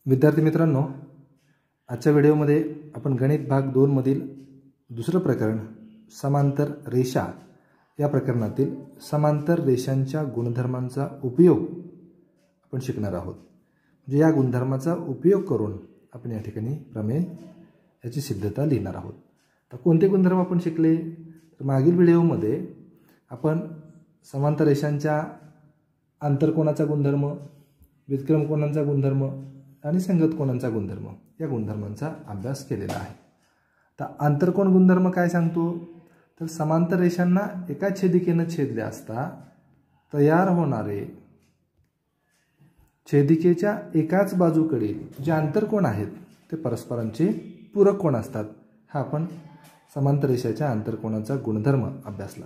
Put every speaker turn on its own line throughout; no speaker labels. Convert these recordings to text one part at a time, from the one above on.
विद्यार्थी मित्रांनो, आजच्या व्हिडिओमध्ये आपण गणित भाग 2 मधील दुसरं प्रकरण समांतर रेषा या प्रकरणातील समांतर रेषांच्या गुणधर्मांचा उपयोग आपण शिकणार आहोत। म्हणजे या गुणधर्माचा उपयोग करून आपण या ठिकाणी प्रमेय याची सिद्धता लिहिणार आहोत। तर कोणते गुणधर्म आपण शिकले? तर मागील व्हिडिओमध्ये आपण समांतर रेषांच्या आंतरकोनाचा गुणधर्म, व्युत्क्रम कोनांचा गुणधर्म आणि संगत कोनांचा गुणधर्म या गुणधर्मांचा अभ्यास केलेला आहे। तर आंतरकोन गुणधर्म काय सांगतो? तर समांतर रेषांना एका छेदिकेने छेदले असता तयार होणारे छेदिकेच्या एकाच बाजूकडील जे आंतरकोन आहेत ते परस्परांचे पूरक कोन असतात। हा आपण समांतर रेषाच्या आंतरकोनाचा गुणधर्म अभ्यासला।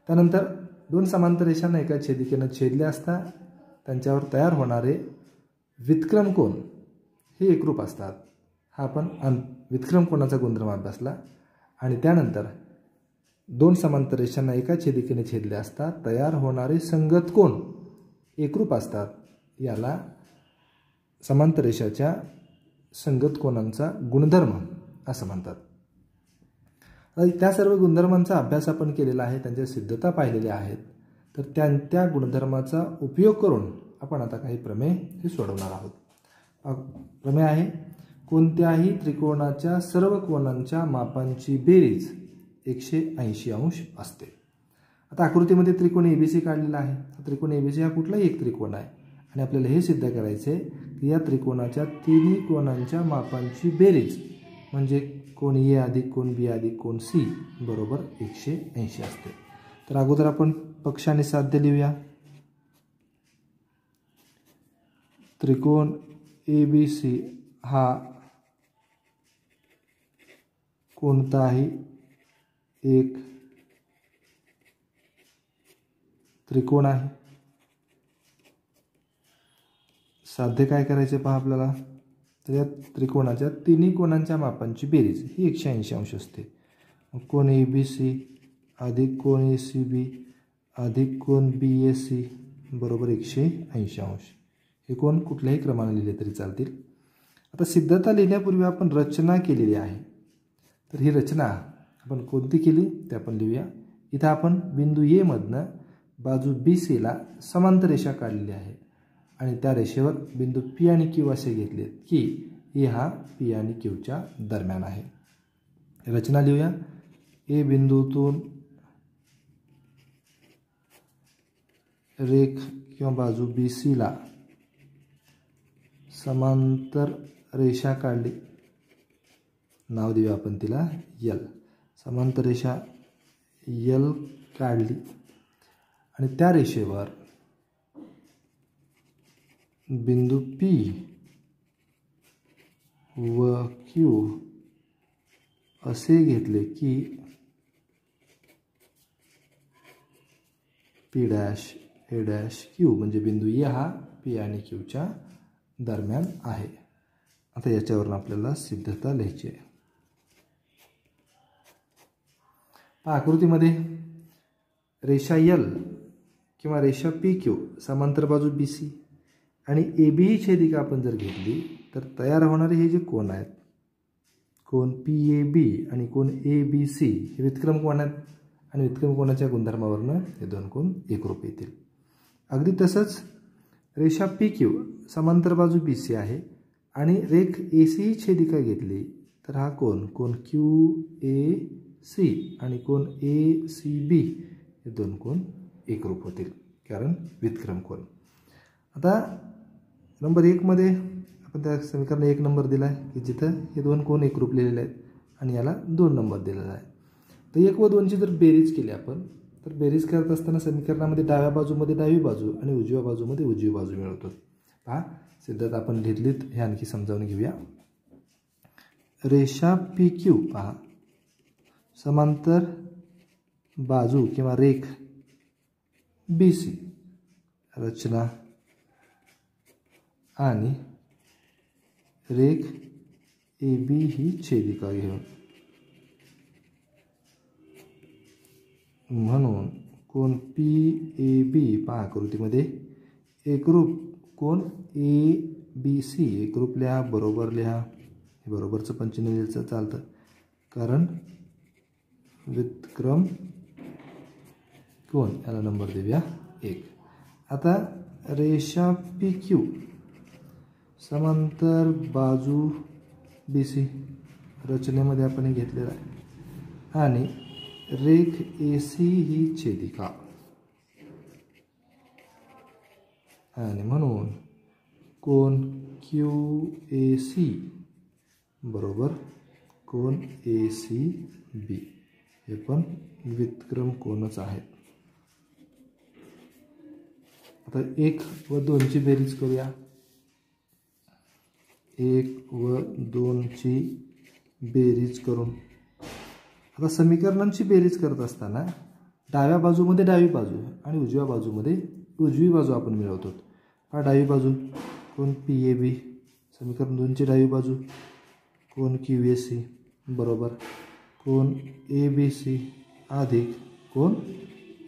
त्यानंतर दोन समांतर रेषांना एका छेदिकेने छेदले असता त्यांच्यावर तयार होणारे व्युत्क्रम कोन हे एकरूप असतात। हा आपण व्युत्क्रम कोनाचा गुणधर्म अभ्यासला। आणि त्यानंतर दोन समांतर रेषांना एका छेदिकेने छेदले असता तयार होणारे संगत कोन एकरूप असतात। याला समांतर रेषाच्या संगत कोनांचा गुणधर्म असं म्हणतात। त्या सर्व गुणधर्मांचा अभ्यास आपण केलेला आहे, त्यांच्या सिद्धता पाहिलेल्या आहेत। तर त्या गुणधर्माचा उपयोग करून आपण आता काही प्रमेय हे सोडवणार आहोत। प्रमेय आहे, कोणत्याही त्रिकोणाच्या सर्व कोनांच्या मापांची बेरीज 180 अंश असते। आता आकृतीमध्ये त्रिकोण एबीसी काढलेला आहे। त्रिकोण एबीसी हा कुठलाही एक त्रिकोण आहे आणि आपल्याला हे सिद्ध करायचे की या त्रिकोणाच्या तिन्ही कोनांच्या मापांची बेरीज म्हणजे कोन ए अधिक कोन बी अधिक कोन सी बरोबर 180 असते। तर अगोदर आपण पक्ष आणि साध्य लिहूया। त्रिकोण एबीसी हा कोणताही एक त्रिकोण आहे। साध्य काय करायचे पहा आपल्याला? तर या त्रिकोणाच्या तिन्ही कोनांच्या मापांची बेरीज ही 180 अंश असते। कोन एबीसी अधिक कोन एसीबी अधिक कोन बीएसी बरोबर 180 अंश। हे कोन कुठल्याही क्रमाने लिहिले तरी चालतील। आता सिद्धता लिहिण्यापूर्वी आपण रचना केलेली आहे। तर ही रचना आपण कोणती केली ते आपण लिहूया। इथं आपण बिंदू ए मधनं बाजू बी सी ला समांतर रेषा काढलेली आहे आणि त्या रेषेवर बिंदू पी आणि क्यू असे घेतले की ए हा पी आणि क्यूच्या दरम्यान आहे। रचना लिहूया। ए बिंदूतून रेख किंवा बाजू बी सी ला समांतर रेषा काढली, नाव देऊया आपण तिला एल। समांतर रेषा एल काढली आणि त्या रेषेवर बिंदू पी व क्यू असे घेतले की P dash A dash Q म्हणजे बिंदू ए हा पी आणि क्यूच्या दरम्यान आहे। आता याच्यावरून आपल्याला सिद्धता लिहायची आहे। आकृतीमध्ये रेषा एल किंवा रेषा पी क्यू समांतर बाजू बी सी आणि ए बी ही छेदिका आपण जर घेतली तर तयार होणारे हे जे कोन आहेत, कोन पी ए बी आणि कोन ए बी सी हे व्युत्क्रम कोन आहेत आणि व्युत्क्रम कोनाच्या गुणधर्मावरून हे दोन कोन एकरूप येतील। अगदी तसंच रेषा पी क्यू समांतर बाजू बी सी आहे आणि रेख ए सी ही छेदिका घेतली तर हा कोन कोन क्यू ए सी आणि कोन ए सी बी हे दोन कोन एकरूप होतील कारण व्युत्क्रम कोन। आता नंबर 1 मध्ये आपण त्या समीकरण 1 नंबर दिला आहे की जिथं हे दोन कोन एकरूप लिहिलेले आहेत आणि याला 2 नंबर दिलेला आहे। तर 1 व 2 ची जर बेरीज केली आपण तर बेरीज करत असताना समीकरणामध्ये डाव्या बाजूमध्ये डावी बाजू आणि उजव्या बाजूमध्ये उजवी बाजू मिळवतो। पहा सिद्धता आपण लिहिलीत, हे आणखी समजावून घेऊया। रेषा पी क्यू पहा समांतर बाजू किंवा रेख बी सी रचना आणि रेख ए बी ही छेदिका घेऊन म्हणून कोन पी ए बी पहा आकृतीमध्ये एकरूप कोन ए BC एकरूप लिहा, बरोबर लिहा. हे बरोबरचं पंचने लिहायचं चालतं, कारण व्युत्क्रम कोण याला नंबर देऊया 1. आता रेषा PQ समांतर बाजू BC रचनेमध्ये आपण हे घेतलेलं आहे, आणि रेख AC ही छेदिका, आणि म्हणून कोन QAC बरोबर कोन ACB हे पण व्युत्क्रम कोनच आहेत. आता 1 व 2 ची बेरीज करूया. 1 व 2 ची बेरीज करून आता समीकरणांची बेरीज करत असताना डाव्या बाजूमध्ये डावी बाजू आणि उजव्या बाजूमध्ये उजवी बाजू आपण मिळवतो. हा डावी बाजू कोन PAB, समीकरण 2 ची डावी बाजू कोन QAC बरोबर कोन ABC अधिक कोन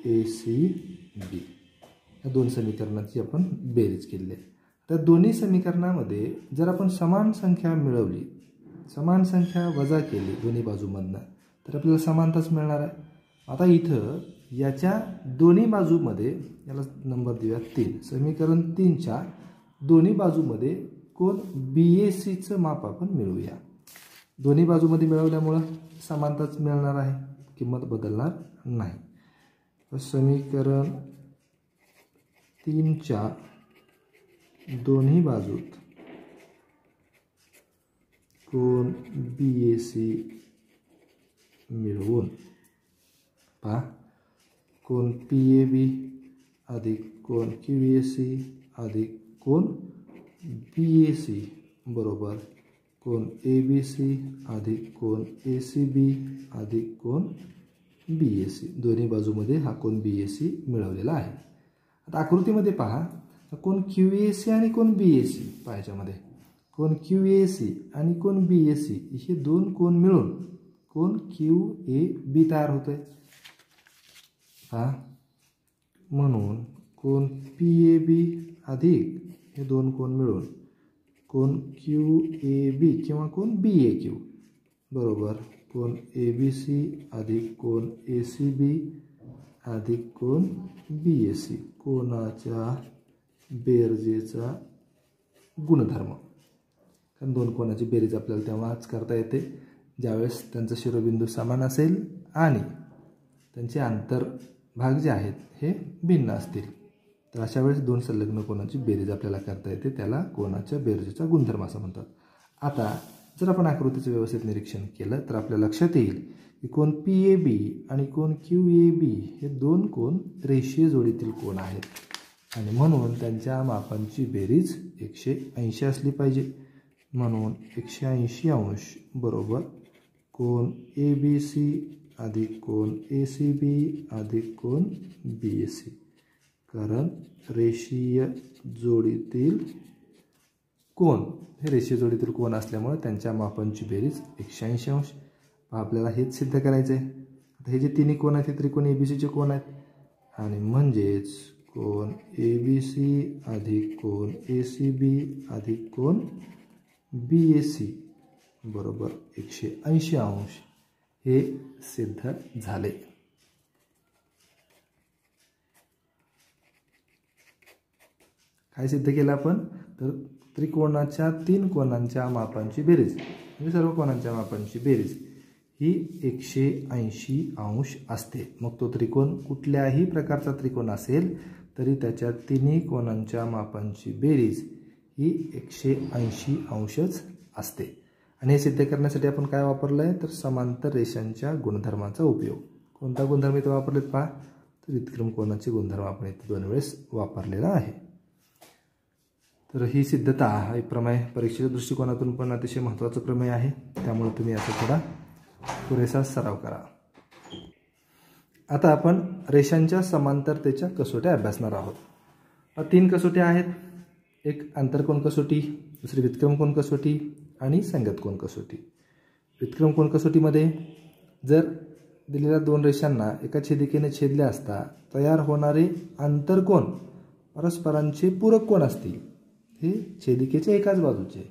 ACB. या दोन समीकरणाची आपण बेरीज केली आहे. तर दोन्ही समीकरणामध्ये जर आपण समान संख्या मिळवली, समान संख्या वजा केली दोन्ही बाजूमधनं, तर आपल्याला समानताच मिळणार आहे. आता इथं याच्या दोन्ही बाजूमध्ये याला नंबर देऊया 3. समीकरण 3च्या दोन्ही बाजूमध्ये कोन BACचं माप आपण मिळवूया. दोन्ही बाजूमध्ये मिळवल्यामुळं समानताच मिळणार आहे, किंमत बदलणार नाही. समीकरण 3च्या दोन्ही बाजूत कोन BAC मिळवून पहा कोन PAB अधिक कोन QAC अधिक कोन BAC बरोबर कोन ABC अधिक कोन ACB अधिक कोन BAC. दोन्ही बाजूमध्ये हा कोन BAC मिळवलेला आहे. आता आकृतीमध्ये पहा कोन QAC आणि कोन BAC पाहायच्यामध्ये कोन QAC आणि कोन BAC हे दोन कोन मिळून कोन QAB तयार होते. हा म्हणून कोन PAB अधिक हे दोन कोन मिळून कोन QAB किंवा कोन BAQ बरोबर कोन ABC अधिक कोन ACB अधिक कोन BAC कोनाच्या बेरजेचा गुणधर्म. कारण दोन कोनाची बेरीज आपल्याला तेव्हाच करता येते ज्यावेळेस त्यांचा शिरोबिंदू समान असेल आणि त्यांचे अंतर्भाग जे आहेत हे भिन्न असतील. तर अशा वेळेस दोन संलग्न कोनाची बेरीज आपल्याला करता येते, त्याला कोनाच्या बेरजेचा गुणधर्म असं म्हणतात. आता जर आपण आकृतीचं व्यवस्थित निरीक्षण केलं तर आपल्या लक्षात येईल की कोन PAB आणि कोन QAB हे दोन कोन रेषीय जोडीतील कोन आहेत, आणि म्हणून त्यांच्या मापांची बेरीज 180 असली पाहिजे. म्हणून 180 अंश बरोबर कोन ABC अधिक कोन ACB अधिक कोन BAC. कारण रेषीय जोडीतील कोन हे रेषीय जोडीतील कोन असल्यामुळे त्यांच्या मापांची बेरीज 180 अंश. आपल्याला हेच सिद्ध करायचं आहे. आता हे जे तिन्ही कोन आहेत हे त्रिकोण ABCचे कोन आहेत, आणि म्हणजेच कोन ABC अधिक कोन ACB अधिक कोन BAC बरोबर 180 अंश हे सिद्ध झाले. काय सिद्ध केलं आपण तर त्रिकोणाच्या 3 कोनांच्या मापांची बेरीज म्हणजे सर्व कोनांच्या मापांची बेरीज ही 180 अंश असते. मग तो त्रिकोण कुठल्याही प्रकारचा त्रिकोण असेल तरी त्याच्या तिन्ही कोनांच्या मापांची बेरीज ही 180 अंशच असते. आणि हे सिद्ध करण्यासाठी आपण काय वापरलं आहे तर समांतर रेषांच्या गुणधर्माचा उपयोग. कोणता गुणधर्म इथे वापरलेत पहा तर व्युत्क्रम कोनाचे गुणधर्म आपण इथे 2 वेळेस वापरलेला आहे. तर ही सिद्धता हा एक प्रमेय परीक्षेच्या दृष्टिकोनातून पण अतिशय महत्त्वाचं प्रमेय आहे, त्यामुळे तुम्ही याचा थोडा पुरेसा सराव करा. आता आपण रेषांच्या समांतरतेच्या कसोट्या अभ्यासणार आहोत. 3 कसोट्या आहेत. एक आंतरकोन कसोटी, दुसरी व्युत्क्रम कोन कसोटी आणि संगत कोन कसोटी. व्युत्क्रम कोन कसोटीमध्ये जर दिलेल्या 2 रेषांना एका छेदिकेने छेदले असता तयार होणारे आंतरकोन परस्परांचे पूरक कोन असतील. हे छेदिकेच्या एकाच बाजूचे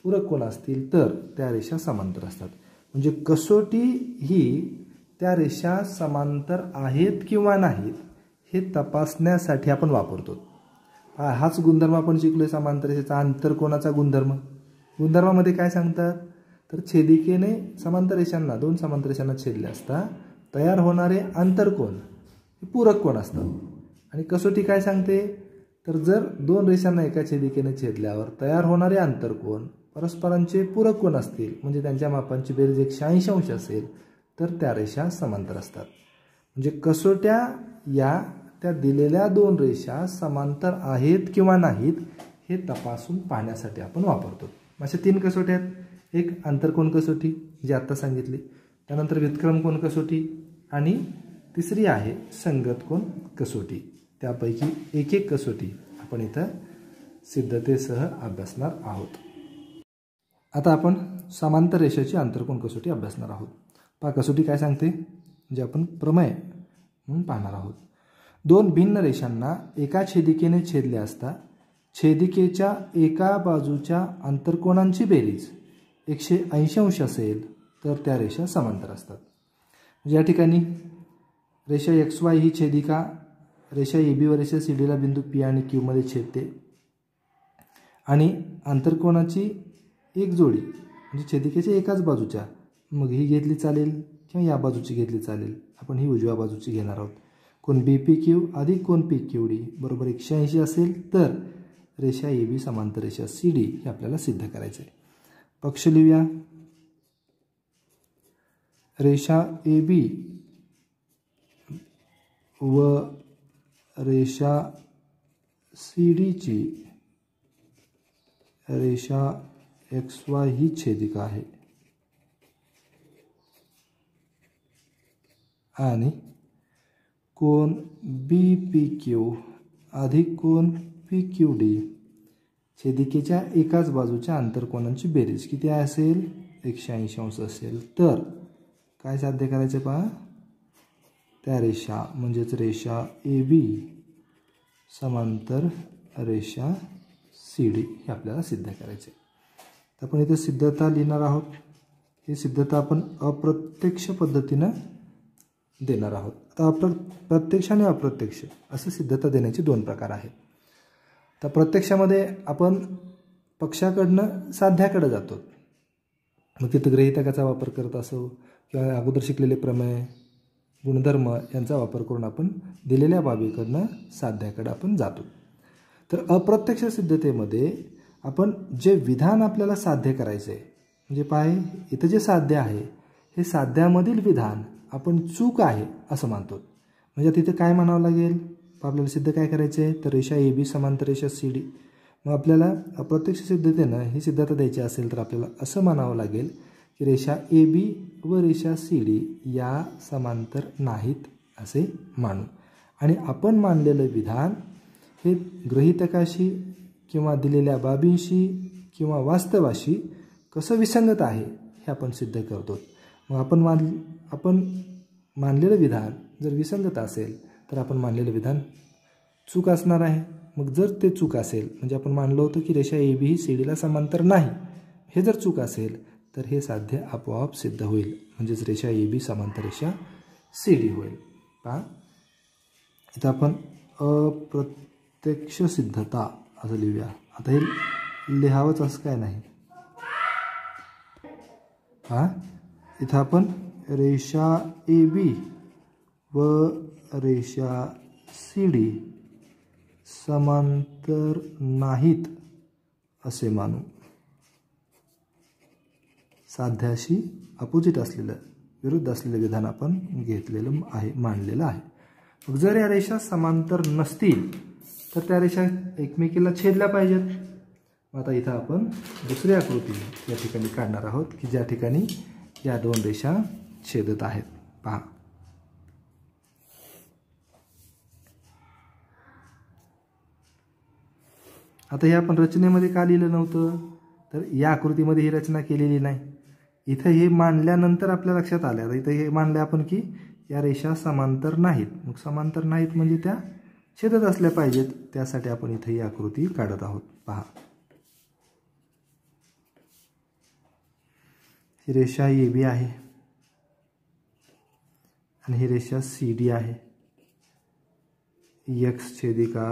पूरक कोण असतील तर त्या रेषा समांतर असतात. म्हणजे कसोटी ही त्या रेषा समांतर आहेत किंवा नाहीत हे तपासण्यासाठी आपण वापरतो. हाच गुणधर्म आपण शिकलोय समांतर रेषेचा आंतरकोनाचा गुणधर्म. गुणधर्मामध्ये काय सांगतात तर छेदिकेने समांतर रेषांना दोन समांतर रेषांना छेदले असता तयार होणारे आंतरकोन हे पूरक कोण असतात. आणि कसोटी काय सांगते तर जर दोन रेषांना एका छेदिकेने छेदल्यावर तयार होणारे आंतरकोन परस्परांचे पूरक कोण असतील म्हणजे त्यांच्या मापांची बेरीज 180 अंश असेल तर त्या रेषा समांतर असतात. म्हणजे कसोट्या या त्या दिलेल्या दोन रेषा समांतर आहेत किंवा नाहीत हे तपासून पाहण्यासाठी आपण वापरतो. अशा 3 कसोट्या आहेत. एक आंतरकोन कसोटी जी आत्ता सांगितली, त्यानंतर व्युत्क्रम कोन कसोटी आणि तिसरी आहे संगत कोन कसोटी. त्यापैकी एक एक कसोटी आपण इथं सिद्धतेसह अभ्यासणार आहोत. आता आपण समांतर रेषेची आंतरकोन कसोटी अभ्यासणार आहोत. पहा कसोटी काय सांगते म्हणजे आपण प्रमेय म्हणून पाहणार आहोत. दोन भिन्न रेषांना एका छेदिकेने छेदले असता छेदिकेच्या एका बाजूच्या आंतरकोनांची बेरीज 180 अंश असेल तर त्या रेषा समांतर असतात. या ठिकाणी रेषा XY ही छेदिका रेषा AB व रेषा CD ला बिंदू P आणि Q मध्ये छेदते आणि आंतरकोनाची एक जोडी म्हणजे छेदिकेच्या एकाच बाजूच्या, मग ही घेतली चालेल किंवा या बाजूची घेतली चालेल. आपण ही उजव्या बाजूची घेणार आहोत. कोन BPQ अधिक कोन PQD बरोबर 180 असेल तर रेषा AB समांतर रेषा CD हे आपल्याला सिद्ध करायचे आहे. पक्ष लिहूया. रेषा AB व रेषा CD ची रेषा XY ही छेदिका आहे आणि कोन BPQ अधिक कोन PQD छेदिकेच्या एकाच बाजूच्या आंतरकोनांची बेरीज किती असेल 180 अंश असेल तर काय साध्य करायचे पहा त्या रेषा म्हणजेच रेषा AB समांतर रेषा CD हे आपल्याला सिद्ध करायचे. तर आपण इथे सिद्धता लिहिणार आहोत. ही सिद्धता आपण अप्रत्यक्ष पद्धतीने देणार आहोत. आता प्रत्यक्ष आणि अप्रत्यक्ष असं सिद्धता देण्याचे 2 प्रकार आहेत. तर प्रत्यक्षामध्ये आपण पक्षाकडनं साध्याकडे जातो. मग तिथं गृहीतकाचा वापर करत असो किंवा अगोदर शिकलेले प्रमेय गुणधर्म यांचा वापर करून आपण दिलेल्या बाबीकडनं साध्याकडे आपण जातो. तर अप्रत्यक्ष सिद्धतेमध्ये आपण जे विधान आपल्याला साध्य करायचे म्हणजे पाय इथं जे साध्य आहे हे साध्यामधील विधान आपण चूक आहे असं मानतो. म्हणजे तिथे काय म्हणावं लागेल आपल्याला सिद्ध काय करायचे तर रेषा AB समांतर रेषा CD. मग आपल्याला अप्रत्यक्ष सिद्धतेनं ही सिद्धता द्यायची असेल तर आपल्याला असं म्हणावं लागेल की रेषा AB व रेषा CD या समांतर नाहीत असे मानू. आणि आपण मानलेलं विधान हे गृहीतकाशी किंवा दिलेल्या बाबींशी किंवा वास्तवाशी कसं विसंगत आहे हे आपण सिद्ध करतो. मग आपण मानलेलं विधान जर विसंगत असेल तर आपण मानलेलं विधान चूक असणार आहे. मग जर ते चूक असेल म्हणजे आपण मानलं होतं की रेषा AB ही CD ला समांतर नाही, हे जर चूक असेल तर हे साध्य आपोआप सिद्ध होईल म्हणजेच रेषा AB समांतर रेषा CD होईल. पहा इथं आपण अप्रत्यक्ष सिद्धता असं लिहूया. आता हे लिहावंच असं काय नाही. हा इथं आपण रेषा AB व रेषा CD समांतर नाहीत असे मानू. साध्याशी अपोजिट असलेलं विरुद्ध असलेलं विधान आपण घेतलेलं आहे मानलेलं आहे. मग जर या रेषा समांतर नसतील तर त्या रेषा एकमेकीला छेदल्या पाहिजेत. आता इथं आपण दुसरी आकृती या ठिकाणी काढणार आहोत की ज्या ठिकाणी या 2 रेषा छेदत आहेत. पहा आता हे आपण रचनेमध्ये का लिहिलं नव्हतं तर या आकृतीमध्ये ही रचना केलेली नाही. इथं हे मानल्यानंतर आपल्या लक्षात आलं. इथं हे मानले आपण की या रेषा समांतर नाहीत. मग समांतर नाहीत म्हणजे त्या छेदत असल्या पाहिजेत. त्यासाठी आपण इथं ही आकृती काढत आहोत. पहा ही रेषा ए बी आहे आणि ही रेषा सी डी आहे. एक्स छेदिका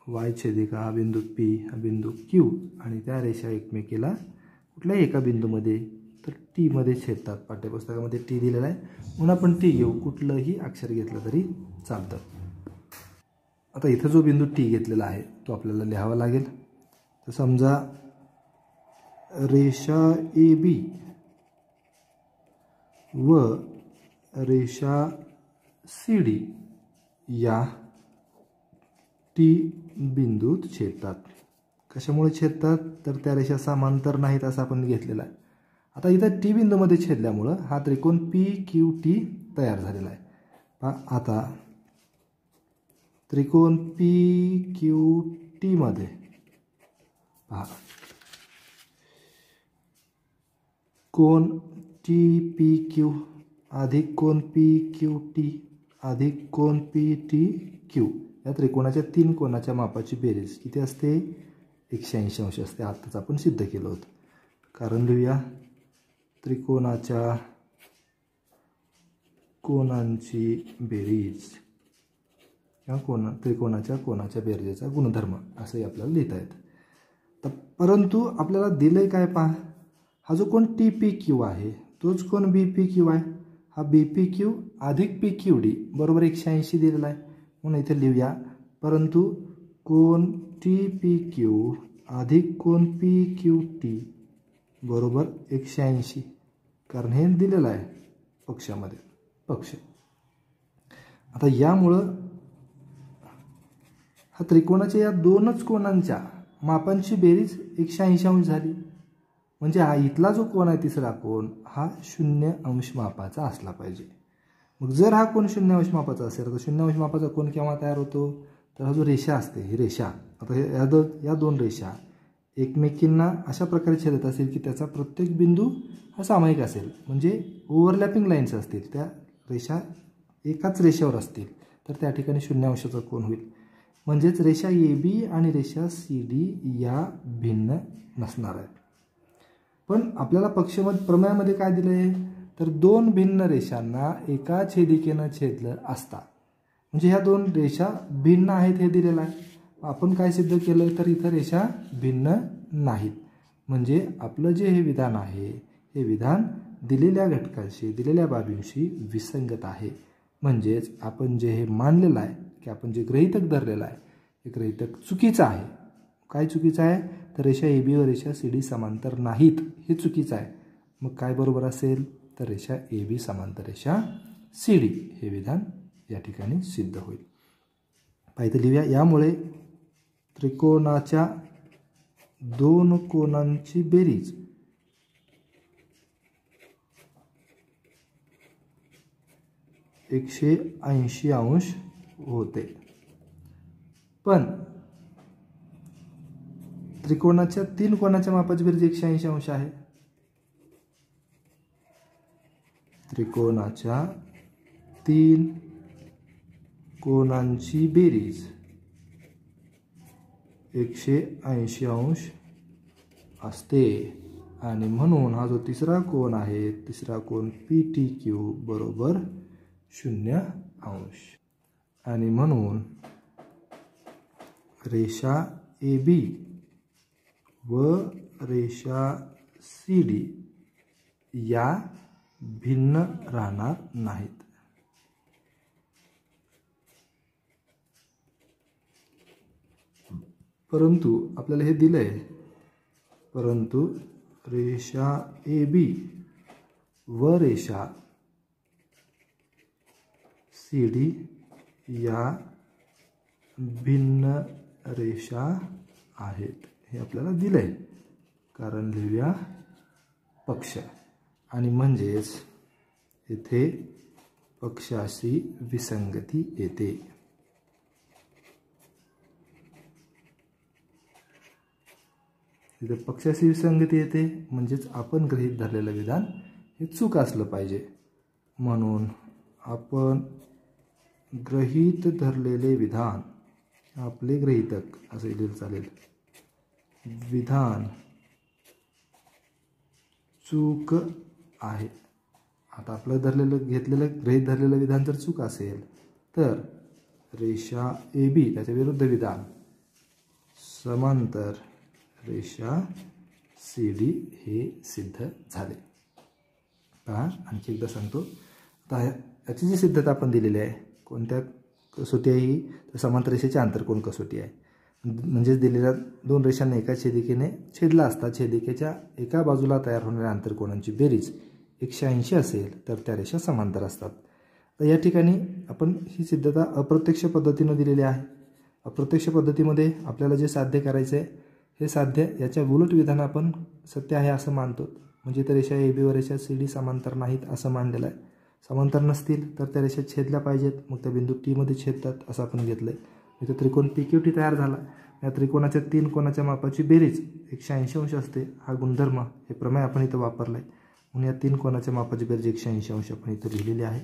वाय छेदिका हा बिंदू पी हा बिंदू क्यू आणि त्या रेषा एकमेकीला कुठल्याही एका बिंदूमध्ये तर टीमध्ये छेदतात. पाठ्यपुस्तकामध्ये टी दिलेला आहे म्हणून आपण टी घेऊ. कुठलंही अक्षर घेतलं तरी चालतं. आता इथं जो बिंदू टी घेतलेला आहे तो आपल्याला लिहावा लागेल. तर समजा रेषा ए बी व रेषा सी डी या टी बिंदूत छेदतात. कशामुळे छेदतात तर त्या रेषा समांतर नाहीत असं आपण घेतलेलं आहे. आता इथं टी बिंदूमध्ये छेदल्यामुळं हा त्रिकोण पी क्यू टी तयार झालेला आहे. आता त्रिकोण पी क्यू टी मध्ये पहा कोन टी पी क्यू अधिक कोन पी क्यू टी अधिक कोन पी टी क्यू या त्रिकोणाच्या 3 कोनाच्या मापाची बेरीज किती असते 180 अंश असते. आत्ताच आपण सिद्ध केलं होतं. कारण लिहूया त्रिकोणाच्या कोनांची बेरीज किंवा त्रिकोणाच्या कोनाच्या बेरजेचा गुणधर्म असंही आपल्याला लिहिता येतं. तर परंतु आपल्याला दिलंय काय पहा हा जो कोण टी पी क्यू आहे तोच कोण बी पी क्यू आहे. हा बी पी क्यू अधिक पी क्यू डी बरोबर 180 दिलेला आहे म्हणून इथे लिहूया. परंतु कोण टी पी क्यू अधिक कोण पी क्यू टी बरोबर 180 कारण हे दिलेलं आहे पक्षामध्ये पक्ष. आता यामुळं हा त्रिकोणाच्या या 2च कोनांच्या मापांची बेरीज 180 अंश झाली. म्हणजे हा इथला जो कोण आहे तिसरा कोण हा 0 अंश मापाचा असला पाहिजे. मग जर हा कोण 0 अंश मापाचा असेल तर 0 अंश मापाचा कोण केव्हा तयार होतो तर हा जो रेषा असते ही रेषा आता या 2 रेषा एकमेकींना अशा प्रकारे छेदत असेल की त्याचा प्रत्येक बिंदू हा सामायिक असेल म्हणजे ओव्हरलॅपिंग लाईन्स असतील त्या रेषा एकाच रेषेवर असतील तर त्या ठिकाणी 0 अंशाचा कोन होईल. म्हणजेच रेषा ए बी आणि रेषा सी डी या भिन्न नसणार आहेत. पण आपल्याला प्रमेयामध्ये काय दिलं आहे तर 2 भिन्न रेषांना एका छेदिकेनं छेदलं असता म्हणजे ह्या 2 रेषा भिन्न आहेत हे दिलेलं आहे. आपण काय सिद्ध केलं तर इथं रेषा भिन्न नाहीत. म्हणजे आपलं जे हे विधान आहे हे विधान दिलेल्या घटकांशी दिलेल्या बाबींशी विसंगत आहे. म्हणजेच आपण जे हे मानलेलं आहे की आपण जे गृहीतक धरलेलं आहे हे गृहीतक चुकीचं आहे. काय चुकीचं आहे तर रेषा ए बी व रेषा सी डी समांतर नाहीत हे चुकीचं आहे. मग काय बरोबर असेल तर रेषा ए बी समांतर रेषा सी डी हे विधान या ठिकाणी सिद्ध होईल. पाहिजे लिहूया. यामुळे त्रिकोणाच्या 2 कोनांची बेरीज (180 अंश होते. पण त्रिकोणाच्या 3 कोनाच्या मापाची बेरीज 180 अंश आहे. त्रिकोणाच्या 3 कोनांची बेरीज 180 अंश असते आणि म्हणून हा जो तिसरा कोन आहे तिसरा कोन पी टी क्यू बरोबर 0 अंश आणि म्हणून रेषा ए बी व रेषा सी डी या भिन्न राहणार नाहीत. परंतु आपल्याला हे दिलंय परंतु रेषा ए बी व रेषा सी डी या भिन्न रेषा आहेत हे आपल्याला दिलंय. कारण लिहूया पक्ष आणि म्हणजेच इथे पक्षाशी विसंगती येते. इथे पक्षाशी विसंगती येते म्हणजेच आपण गृहीत धरलेलं विधान हे चूक असलं पाहिजे. म्हणून आपण गृहीत धरलेले विधान आपले गृहीतक असे लिहिलं चालेल. विधान चूक आहे. आता आपलं गृहीत धरलेलं विधान जर चूक असेल तर रेषा AB त्याच्या विरुद्ध विधान समांतर रेषा CD हे सिद्ध झाले. पहा आणखी एकदा सांगतो. आता याची जी सिद्धता आपण दिलेली आहे, कोणत्या कसोटी आहे ही, तर समांतर रेषेची आंतरकोन कसोटी आहे. म्हणजेच दिलेल्या दोन रेषांना एका छेदिकेने छेदला असता छेदिकेच्या एका बाजूला तयार होणाऱ्या आंतरकोनांची बेरीज 180 असेल तर त्या रेषा समांतर असतात. तर या ठिकाणी आपण ही सिद्धता अप्रत्यक्ष पद्धतीने दिलेली आहे. अप्रत्यक्ष पद्धतीमध्ये आपल्याला जे साध्य करायचे आहे हे साध्य याच्या उलट विधान आपण सत्य आहे असं मानतो. म्हणजे त्या रेषा AB व रेषा CD समांतर नाहीत असं मानलेलं आहे. समांतर नसतील तर त्या रेषा छेदल्या पाहिजेत, मग त्या बिंदू T मध्ये छेदतात असं आपण घेतलं आहे. इथे त्रिकोण PQT तयार झाला. या त्रिकोणाच्या 3 कोनाच्या मापाची बेरीज 180 अंश असते. हा गुणधर्म हे प्रमेय आपण इथं वापरला आहे. म्हणून या 3 कोनाच्या मापाची बेरीज 180 अंश आपण इथं लिहिलेली आहे.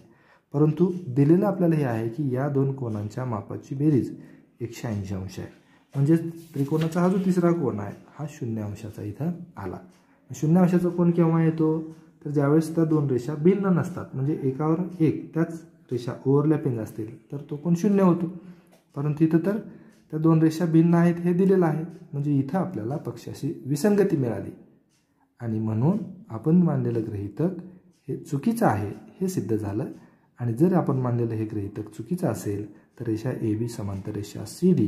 परंतु दिलेलं आपल्याला हे आहे की या 2 कोनांच्या मापाची बेरीज 180 अंश आहे. म्हणजे त्रिकोणाचा हा जो तिसरा कोन आहे हा 0 अंशाचा इथं आला. 0 अंशाचा कोन केव्हा येतो, तर ज्यावेळेस त्या दोन रेषा भिन्न नसतात, म्हणजे एकावर एक त्याच रेषा ओव्हरलॅपिंग असतील तर तो कोन 0 होतो. परंतु इथं तर त्या दोन रेषा भिन्न आहेत हे दिलेलं आहे. म्हणजे इथं आपल्याला पक्षाशी विसंगती मिळाली आणि म्हणून आपण मानलेलं गृहीतक हे चुकीचं आहे हे सिद्ध झालं. आणि जर आपण मानलेलं हे गृहीतक चुकीचं असेल तर रेषा AB समांतर रेषा CD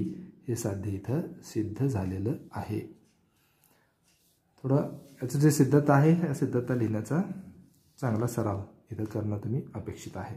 हे साध्य इथं सिद्ध झालेलं आहे. थोडं याचं जे सिद्धता आहे या सिद्धता लिहिण्याचा चांगला सराव इथं करणं तुम्ही अपेक्षित आहे.